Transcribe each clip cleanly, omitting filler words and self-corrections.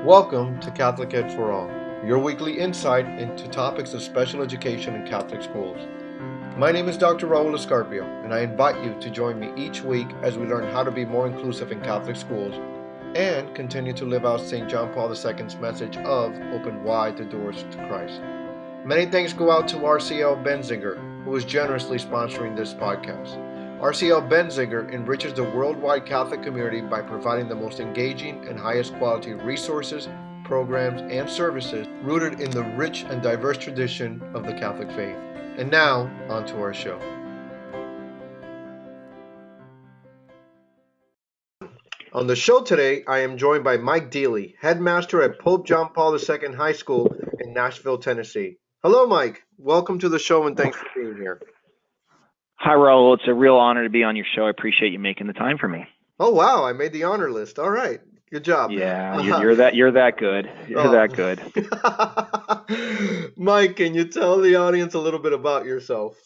Welcome to Catholic Ed for All, your weekly insight into topics of special education in Catholic schools. My name is Dr. Raul Escarpio, and I invite you to join me each week as we learn how to be more inclusive in Catholic schools and continue to live out St. John Paul II's message of open wide the doors to Christ. Many thanks go out to RCL Benzinger, who is generously sponsoring this podcast. RCL Benzinger enriches the worldwide Catholic community by providing the most engaging and highest quality resources, programs, and services rooted in the rich and diverse tradition of the Catholic faith. And now, on to our show. On the show today, I am joined by Mike Deely, Headmaster at Pope John Paul II High School in Nashville, Tennessee. Hello, Mike. Welcome to the show and thanks for being here. Hi, Raul. It's a real honor to be on your show. I appreciate you making the time for me. Oh, wow. I made the honor list. All right. Good job. Yeah, you're that good. You're that good. Mike, can you tell the audience a little bit about yourself?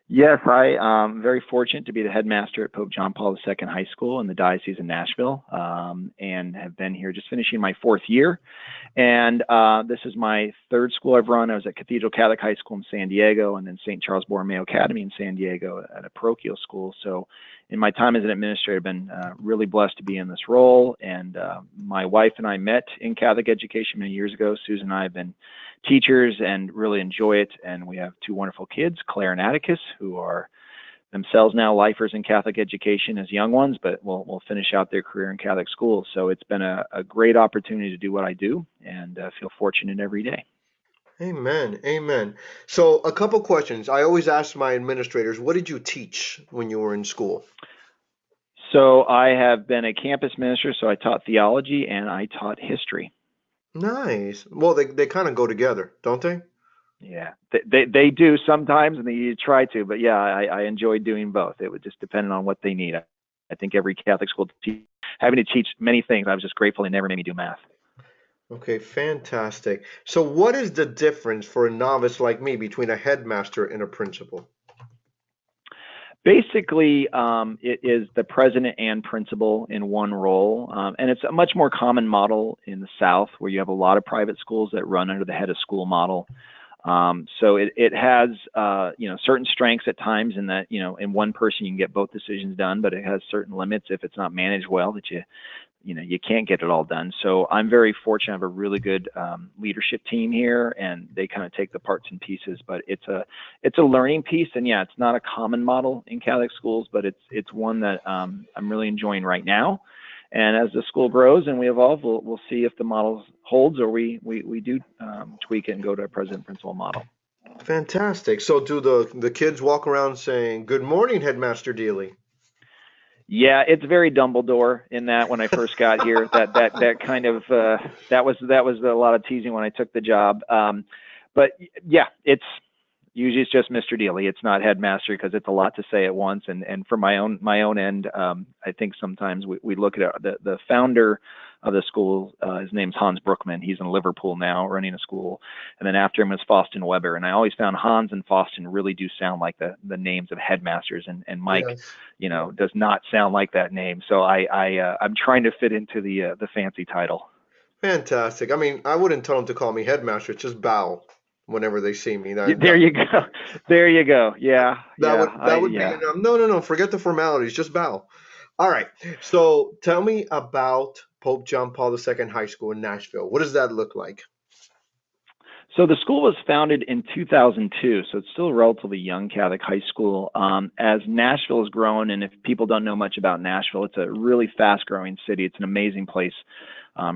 Yes, I am very fortunate to be the headmaster at Pope John Paul II High School in the Diocese of Nashville, and have been here just finishing my fourth year. And this is my third school I've run. I was at Cathedral Catholic High School in San Diego, and then St. Charles Borromeo Academy in San Diego at a parochial school. So in my time as an administrator, I've been really blessed to be in this role. And my wife and I met in Catholic education many years ago. Susan and I have been teachers and really enjoy it. And we have two wonderful kids, Claire and Atticus, who are themselves now lifers in Catholic education as young ones, but will finish out their career in Catholic schools. So it's been a great opportunity to do what I do, and feel fortunate every day. Amen. Amen. So a couple questions. I always ask my administrators, what did you teach when you were in school? So I have been a campus minister, so I taught theology and I taught history. Nice. Well, they kind of go together, don't they? Yeah, they do sometimes, and you try to, but yeah, I enjoy doing both. It would just depend on what they need. I think every Catholic school having to teach many things. I was just grateful they never made me do math. Okay, fantastic. So what is the difference for a novice like me between a headmaster and a principal? Basically, it is the president and principal in one role, and it's a much more common model in the South, where you have a lot of private schools that run under the head of school model. So it has certain strengths at times in that, in one person you can get both decisions done, but it has certain limits if it's not managed well that you can't get it all done. So I'm very fortunate. I have a really good leadership team here, and they kind of take the parts and pieces. But it's a learning piece, and yeah, it's not a common model in Catholic schools, but it's one that I'm really enjoying right now. And as the school grows and we evolve, we'll see if the model holds or we do tweak it and go to a president-principal model. Fantastic. So do the kids walk around saying, "Good morning, Headmaster Deely"? Yeah, it's very Dumbledore in that when I first got here, that kind of that was a lot of teasing when I took the job. But yeah, it's just Mr. Deely. It's not Headmaster because it's a lot to say at once. And for my own end, I think sometimes we look at the founder of the school. His name's Hans Brookman. He's in Liverpool now, running a school. And then after him is Faustin Weber. And I always found Hans and Faustin really do sound like the names of headmasters. And Mike, Yes. does not sound like that name. So I'm trying to fit into the fancy title. Fantastic. I mean, I wouldn't tell them to call me Headmaster. It's just bow whenever they see me. There you go. There you go. Yeah. That would be yeah. enough. No. Forget the formalities. Just bow. All right. So tell me about Pope John Paul II High School in Nashville. What does that look like? So the school was founded in 2002, so it's still a relatively young Catholic high school. As Nashville has grown, and if people don't know much about Nashville, it's a really fast-growing city. It's an amazing place.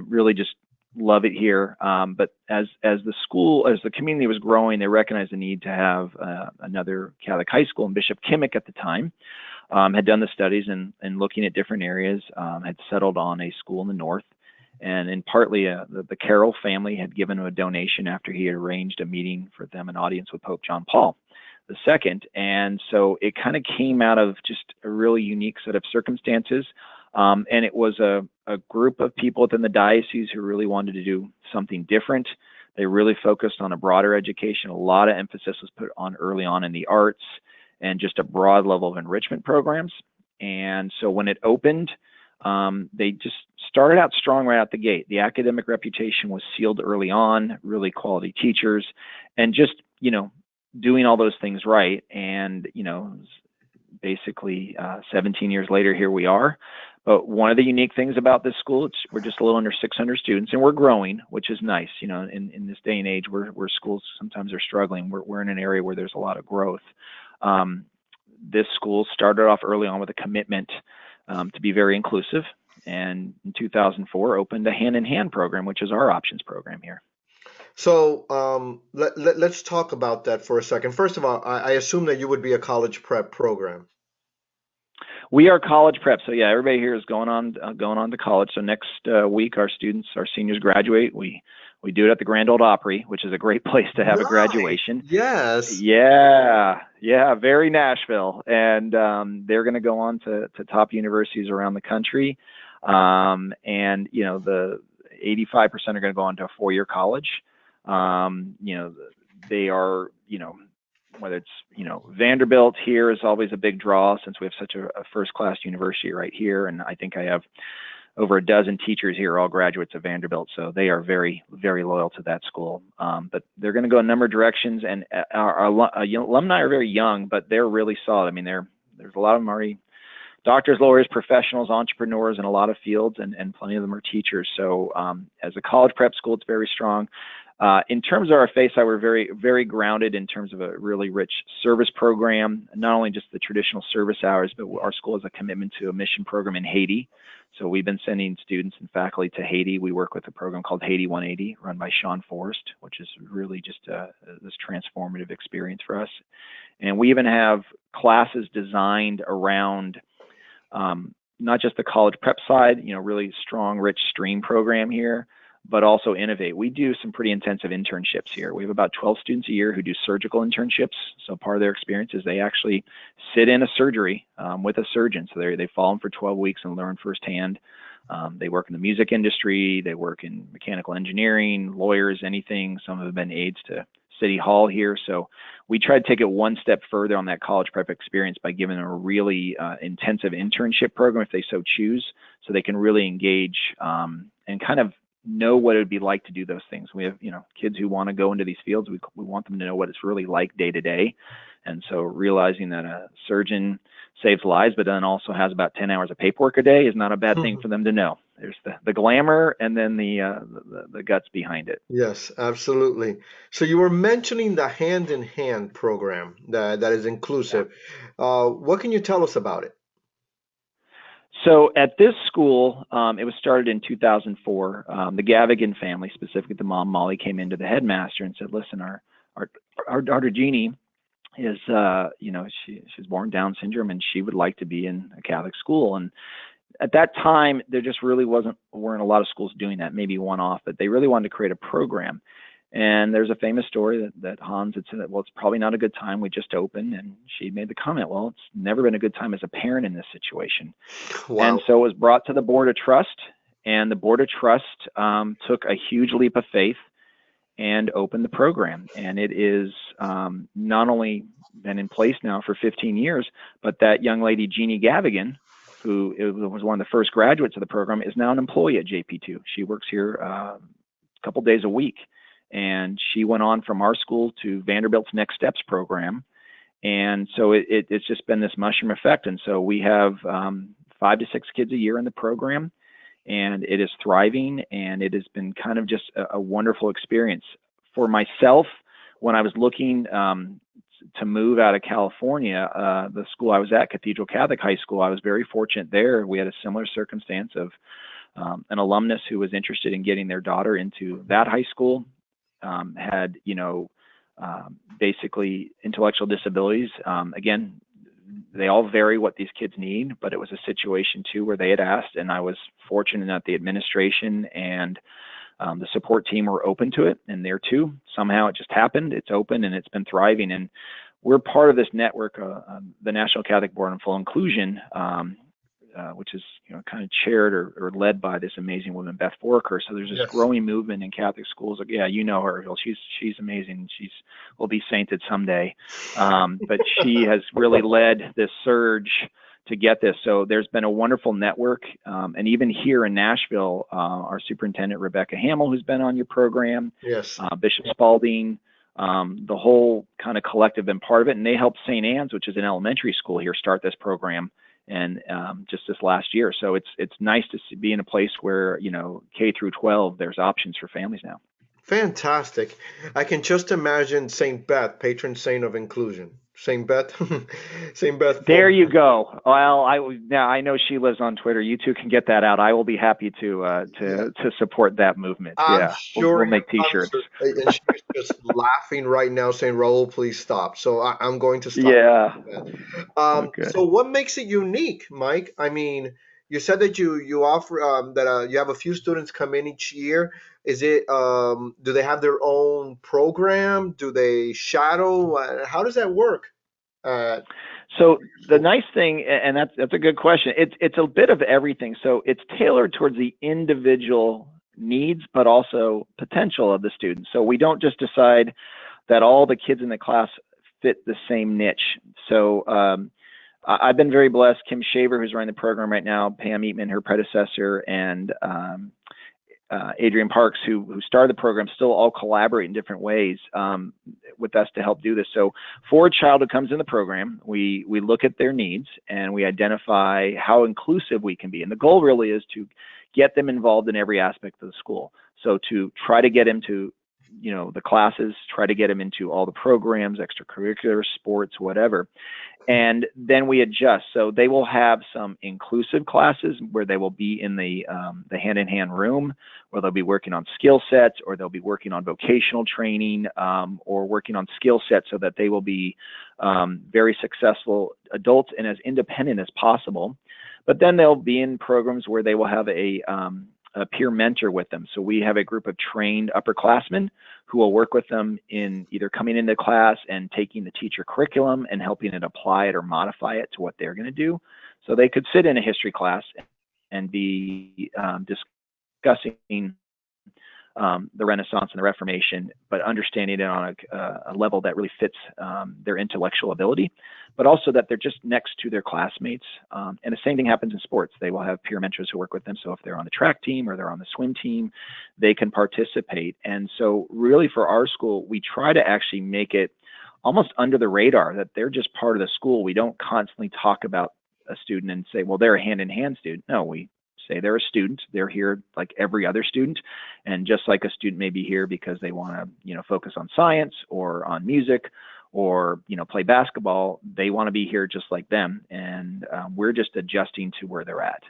Really just love it here. But as the community was growing, they recognized the need to have another Catholic high school. And Bishop Kimmick at the time had done the studies and looking at different areas, had settled on a school in the north. And in partly the Carroll family had given him a donation after he had arranged a meeting for them, an audience with Pope John Paul II. And so it kind of came out of just a really unique set of circumstances. And it was a group of people within the diocese who really wanted to do something different. They really focused on a broader education. A lot of emphasis was put on early on in the arts and just a broad level of enrichment programs. And so when it opened, They just started out strong right out the gate. The academic reputation was sealed early on, really quality teachers, and just, doing all those things right. And, basically 17 years later, here we are. But one of the unique things about this school, we're just a little under 600 students, and we're growing, which is nice. In this day and age where schools sometimes are struggling, we're in an area where there's a lot of growth. This school started off early on with a commitment to be very inclusive, and in 2004 opened a hand-in-hand program, which is our options program here. So let's talk about that for a second. First of all, I assume that you would be a college prep program. We are college prep, so yeah, everybody here is going on to college. So next week, our seniors graduate. We do it at the Grand Ole Opry, which is a great place to have a Nice. graduation. Yes. Yeah, very Nashville, and they're going to go on to top universities around the country, and the 85% are going to go on to a 4-year college. They are, whether it's, Vanderbilt here is always a big draw since we have such a first-class university right here. And I think I have over a dozen teachers here, all graduates of Vanderbilt. So they are very, very loyal to that school. But they're going to go a number of directions. And our alumni are very young, but they're really solid. I mean, there's a lot of them already doctors, lawyers, professionals, entrepreneurs in a lot of fields, and plenty of them are teachers. So as a college prep school, it's very strong. In terms of our FASI, we're very, very grounded in terms of a really rich service program, not only just the traditional service hours, but our school has a commitment to a mission program in Haiti. So we've been sending students and faculty to Haiti. We work with a program called Haiti 180, run by Sean Forrest, which is really just this transformative experience for us. And we even have classes designed around not just the college prep side, really strong, rich stream program here, but also innovate. We do some pretty intensive internships here. We have about 12 students a year who do surgical internships. So part of their experience is they actually sit in a surgery with a surgeon. So they follow them for 12 weeks and learn firsthand. They work in the music industry. They work in mechanical engineering, lawyers, anything. Some have been aides to City Hall here. So we try to take it one step further on that college prep experience by giving them a really intensive internship program if they so choose, so they can really engage and kind of know what it would be like to do those things. We have, kids who want to go into these fields. We want them to know what it's really like day to day. And so realizing that a surgeon saves lives, but then also has about 10 hours of paperwork a day is not a bad thing for them to know. There's the glamour and then the guts behind it. Yes, absolutely. So you were mentioning the hand-in-hand program that is Yeah. inclusive. What can you tell us about it? So at this school, it was started in 2004. The Gavigan family, specifically the mom, Molly, came into the headmaster and said, listen, our daughter Jeannie is, she's born Down syndrome and she would like to be in a Catholic school. And at that time, there just really weren't a lot of schools doing that, maybe one off, but they really wanted to create a program. And there's a famous story that Hans had said that, well, it's probably not a good time. We just opened. And she made the comment, well, it's never been a good time as a parent in this situation. And Wow. so it was brought to the Board of Trust, and the Board of Trust took a huge leap of faith and opened the program. And it is not only been in place now for 15 years, but that young lady, Jeannie Gavigan, who was one of the first graduates of the program, is now an employee at JP2. She works here a couple days a week. And she went on from our school to Vanderbilt's Next Steps program. And so it's just been this mushroom effect. And so we have 5 to 6 kids a year in the program, and it is thriving, and it has been kind of just a wonderful experience. For myself, when I was looking to move out of California, the school I was at, Cathedral Catholic High School, I was very fortunate there. We had a similar circumstance of an alumnus who was interested in getting their daughter into that high school, had, basically intellectual disabilities. Again, they all vary what these kids need, but it was a situation too where they had asked, and I was fortunate that the administration and the support team were open to it, and there too, somehow it just happened. It's open and it's been thriving, and we're part of this network, the National Catholic Board on Full Inclusion, which is kind of chaired or led by this amazing woman, Beth. So there's this Yes. growing movement in Catholic schools. Like, yeah, you know her. Well, she's amazing. She will be sainted someday. But she has really led this surge to get this. So there's been a wonderful network, and even here in Nashville, our superintendent Rebecca Hamill, who's been on your program, Yes. Bishop Spalding, the whole kind of collective been part of it, and they helped St. Anne's, which is an elementary school here, start this program, and just this last year. So it's nice to be in a place where K through 12, there's options for families now. Fantastic. I can just imagine Saint Beth, patron saint of inclusion. Saint Beth, Saint Beth. There you go. Well, now I know she lives on Twitter. You two can get that out. I will be happy to support that movement. I'm Yeah, sure we'll make T-shirts. and she's just laughing right now, saying, "Raul, please stop." So I'm going to stop. Yeah. Okay. So what makes it unique, Mike? I mean, you said that you offer that you have a few students come in each year. Is it do they have their own program? Do they shadow? How does that work? Uh, So the nice thing, and that's a good question. It's a bit of everything. So it's tailored towards the individual needs, but also potential of the student. So we don't just decide that all the kids in the class fit the same niche. So I've been very blessed. Kim Shaver, who's running the program right now, Pam Eatman, her predecessor, and Adrian Parks, who started the program, still all collaborate in different ways with us to help do this. So for a child who comes in the program, we look at their needs and we identify how inclusive we can be. And the goal really is to get them involved in every aspect of the school. So to try to get him to the classes, try to get them into all the programs, extracurricular, sports, whatever. And then we adjust. So they will have some inclusive classes where they will be in the hand-in-hand room, where they'll be working on skill sets, or they'll be working on vocational training, or working on skill sets so that they will be very successful adults and as independent as possible. But then they'll be in programs where they will have a peer mentor with them. So we have a group of trained upperclassmen who will work with them in either coming into class and taking the teacher curriculum and helping it apply it or modify it to what they're going to do. So they could sit in a history class and be discussing the Renaissance and the Reformation, but understanding it on a level that really fits their intellectual ability, but also that they're just next to their classmates. And the same thing happens in sports. They will have peer mentors who work with them. So if they're on the track team or they're on the swim team, they can participate. And so really for our school, we try to actually make it almost under the radar that they're just part of the school. We don't constantly talk about a student and say, well, they're a hand-in-hand student. No, we say they're a student. They're here like every other student. And just like a student may be here because they want to, focus on science or on music or, play basketball, they want to be here just like them. And we're just adjusting to where they're at.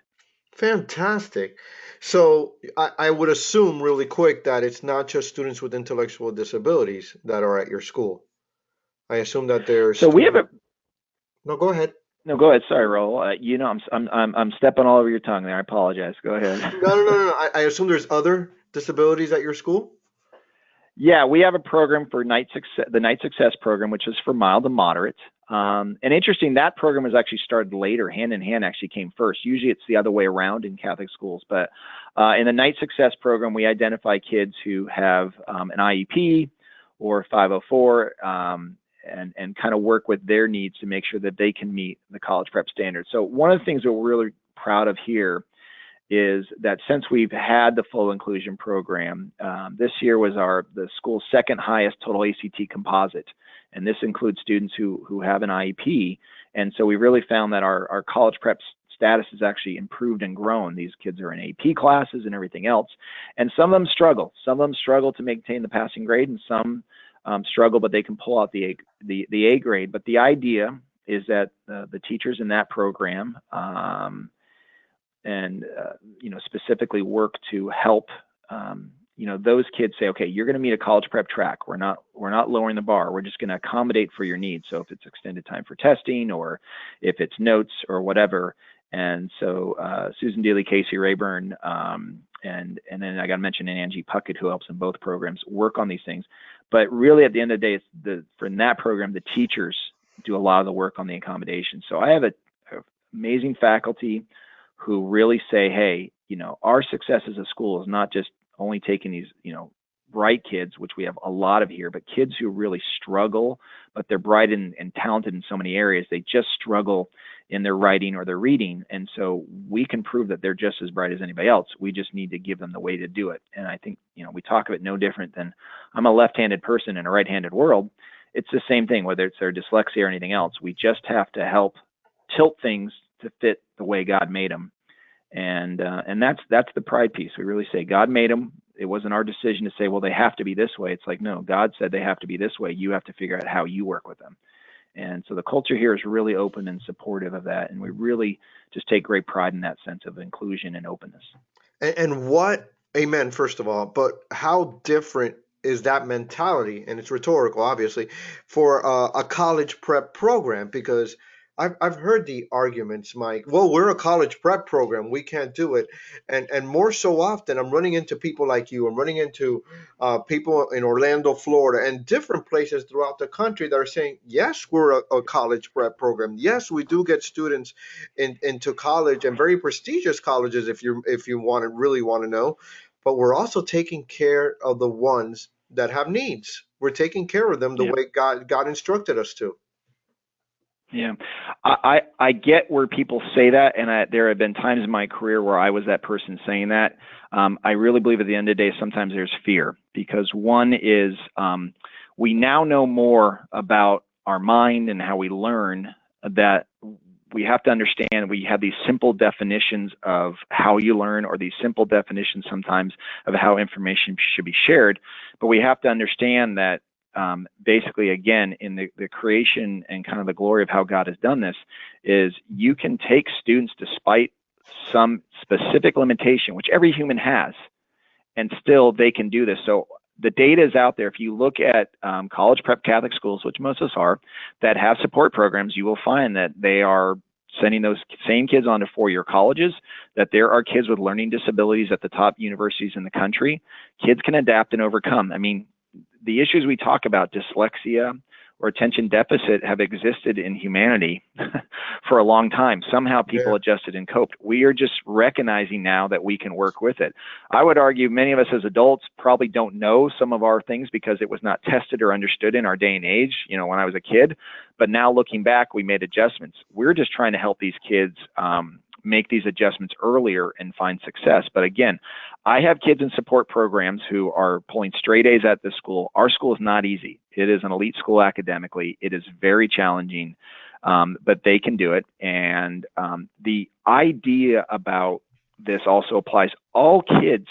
Fantastic. So I would assume really quick that it's not just students with intellectual disabilities that are at your school. I assume that there's. So we have a. No, go ahead. No, go ahead. Sorry, Raul. I'm stepping all over your tongue there. I apologize. Go ahead. No. I assume there's other disabilities at your school. Yeah, we have a program for the Night Success program, which is for mild to moderate. And interesting, that program was actually started later. Hand in Hand actually came first. Usually it's the other way around in Catholic schools. But in the Night Success program, we identify kids who have an IEP or 504 and kind of work with their needs to make sure that they can meet the college prep standards. So one of the things that we're really proud of here is that since we've had the full inclusion program, this year was the school's second highest total ACT composite. And this includes students who have an IEP. And so we really found that our college prep status has actually improved and grown. These kids are in AP classes and everything else. And some of them struggle. Some of them struggle to maintain the passing grade, and some struggle, but they can pull out the A grade. But the idea is that the teachers in that program specifically work to help those kids say, okay, you're going to meet a college prep track. We're not lowering the bar. We're just going to accommodate for your needs. So if it's extended time for testing or if it's notes or whatever. And so Susan Deely, Casey Rayburn, and then I got to mention Angie Puckett, who helps in both programs, work on these things. But really, at the end of the day, for that program, the teachers do a lot of the work on the accommodation. So I have a amazing faculty who really say, hey, our success as a school is not just only taking these, bright kids, which we have a lot of here, but kids who really struggle, but they're bright and talented in so many areas, they just struggle in their writing or their reading. And so we can prove that they're just as bright as anybody else. We just need to give them the way to do it. And I think, we talk of it no different than I'm a left-handed person in a right-handed world. It's the same thing, whether it's their dyslexia or anything else. We just have to help tilt things to fit the way God made them. And that's the pride piece. We really say God made them. It wasn't our decision to say, well, they have to be this way. It's like, no, God said they have to be this way. You have to figure out how you work with them. And so the culture here is really open and supportive of that. And we really just take great pride in that sense of inclusion and openness. And what, amen, first of all, but how different is that mentality? And it's rhetorical, obviously, for a college prep program, because I've heard the arguments, Mike. Well, we're a college prep program. We can't do it. And more so often, I'm running into people like you. I'm running into people in Orlando, Florida, and different places throughout the country that are saying, yes, we're a college prep program. Yes, we do get students into college and very prestigious colleges if you really want to know. But we're also taking care of the ones that have needs. We're taking care of them the Yeah. way God instructed us to. Yeah, I get where people say that, and there have been times in my career where I was that person saying that. I really believe at the end of the day, sometimes there's fear, because one is we now know more about our mind and how we learn, that we have to understand we have these simple definitions of how you learn, or these simple definitions sometimes of how information should be shared. But we have to understand that basically, again, in the creation and kind of the glory of how God has done this, is you can take students despite some specific limitation, which every human has, and still they can do this. So the data is out there. If you look at college prep Catholic schools, which most of us are, that have support programs, you will find that they are sending those same kids on to four-year colleges, that there are kids with learning disabilities at the top universities in the country. Kids can adapt and overcome. I mean, the issues we talk about, dyslexia or attention deficit, have existed in humanity for a long time. Somehow people adjusted and coped. We are just recognizing now that we can work with it. I would argue many of us as adults probably don't know some of our things because it was not tested or understood in our day and age, when I was a kid. But now looking back, we made adjustments. We're just trying to help these kids make these adjustments earlier and find success. But again, I have kids in support programs who are pulling straight A's at this school. Our school is not easy. It is an elite school academically. It is very challenging, but they can do it. And the idea about this also applies. All kids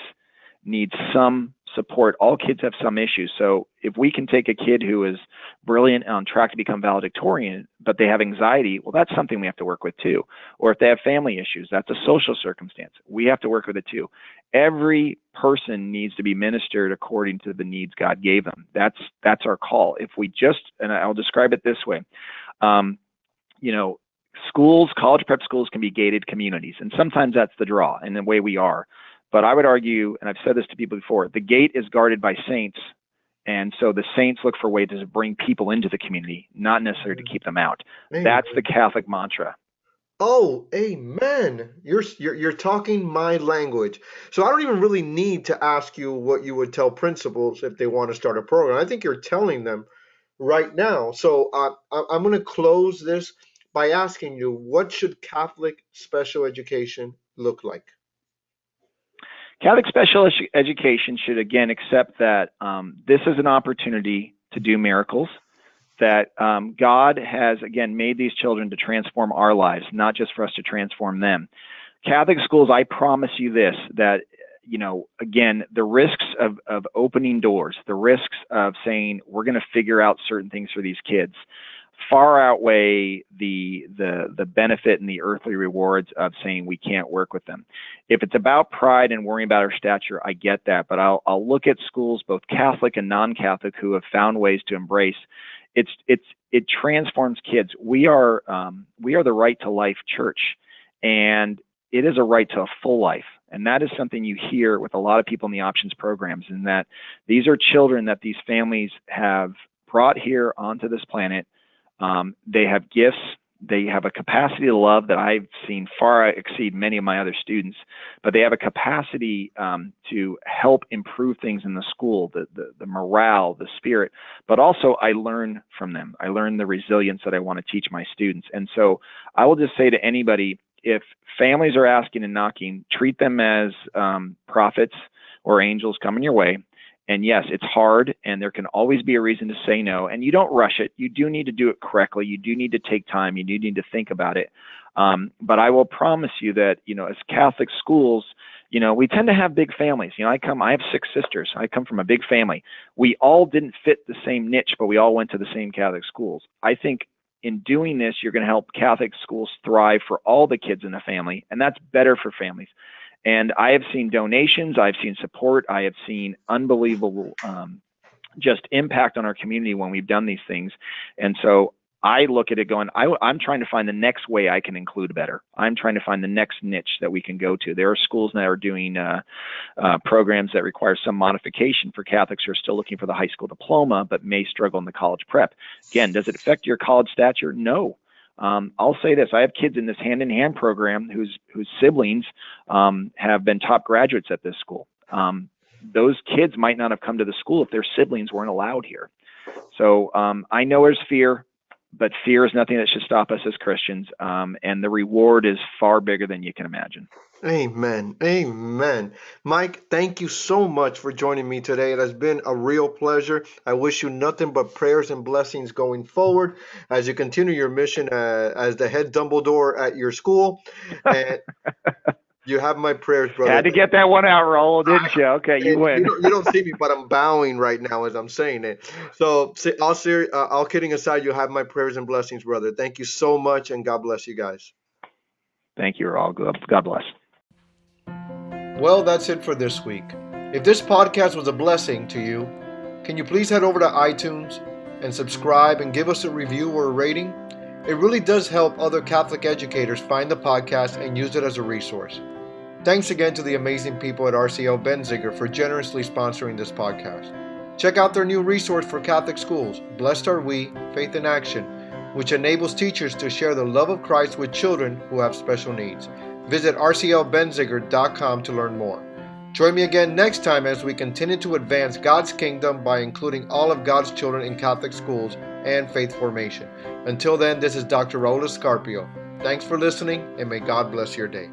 need some support. All kids have some issues. So if we can take a kid who is brilliant on track to become valedictorian, but they have anxiety, well, that's something we have to work with too. Or if they have family issues, that's a social circumstance. We have to work with it too. Every person needs to be ministered according to the needs God gave them. That's our call. If we just, and I'll describe it this way, schools, college prep schools can be gated communities, and sometimes that's the draw and the way we are. But I would argue, and I've said this to people before, the gate is guarded by saints. And so the saints look for ways to bring people into the community, not necessarily to keep them out. Amen. That's the Catholic mantra. Oh, amen. You're talking my language. So I don't even really need to ask you what you would tell principals if they want to start a program. I think you're telling them right now. So I'm going to close this by asking you, what should Catholic special education look like? Catholic special education should, again, accept that this is an opportunity to do miracles, that God has, again, made these children to transform our lives, not just for us to transform them. Catholic schools, I promise you this, that, again, the risks of opening doors, the risks of saying we're going to figure out certain things for these kids, far outweigh the benefit and the earthly rewards of saying we can't work with them. If it's about pride and worrying about our stature, I get that. But I'll look at schools, both Catholic and non-Catholic, who have found ways to embrace. It transforms kids. We are the Right to Life Church, and it is a right to a full life. And that is something you hear with a lot of people in the options programs, in that these are children that these families have brought here onto this planet. They have gifts, They have a capacity to love that I've seen far exceed many of my other students, but they have a capacity to help improve things in the school, the morale, the spirit, but also I learn from them. I learn the resilience that I want to teach my students. And so I will just say to anybody, if families are asking and knocking, treat them as prophets or angels coming your way. And yes, it's hard, and there can always be a reason to say no. And you don't rush it. You do need to do it correctly. You do need to take time. You do need to think about it. But I will promise you that, as Catholic schools, we tend to have big families. I have 6 sisters. I come from a big family. We all didn't fit the same niche, but we all went to the same Catholic schools. I think in doing this, you're going to help Catholic schools thrive for all the kids in the family, and that's better for families. And I have seen donations, I've seen support, I have seen unbelievable just impact on our community when we've done these things. And so I look at it going, I'm trying to find the next way I can include better. I'm trying to find the next niche that we can go to. There are schools now that are doing programs that require some modification for Catholics who are still looking for the high school diploma, but may struggle in the college prep. Again, does it affect your college stature? No. I'll say this: I have kids in this hand-in-hand program whose siblings have been top graduates at this school. Those kids might not have come to the school if their siblings weren't allowed here. So I know there's fear, but fear is nothing that should stop us as Christians, and the reward is far bigger than you can imagine. Amen. Amen. Mike, thank you so much for joining me today. It has been a real pleasure. I wish you nothing but prayers and blessings going forward as you continue your mission as the head Dumbledore at your school. And you have my prayers, brother. Had to get that one out, Raul, didn't you? Okay, you win. You don't see me, but I'm bowing right now as I'm saying it. So, all kidding aside, you have my prayers and blessings, brother. Thank you so much, and God bless you guys. Thank you, Raul. God bless. Well, that's it for this week. If this podcast was a blessing to you, can you please head over to iTunes and subscribe and give us a review or a rating? It really does help other Catholic educators find the podcast and use it as a resource. Thanks again to the amazing people at RCL Benziger for generously sponsoring this podcast. Check out their new resource for Catholic schools, Blessed Are We, Faith in Action, which enables teachers to share the love of Christ with children who have special needs. Visit rclbenziger.com to learn more. Join me again next time as we continue to advance God's kingdom by including all of God's children in Catholic schools and faith formation. Until then, this is Dr. Raul Escarpio. Thanks for listening, and may God bless your day.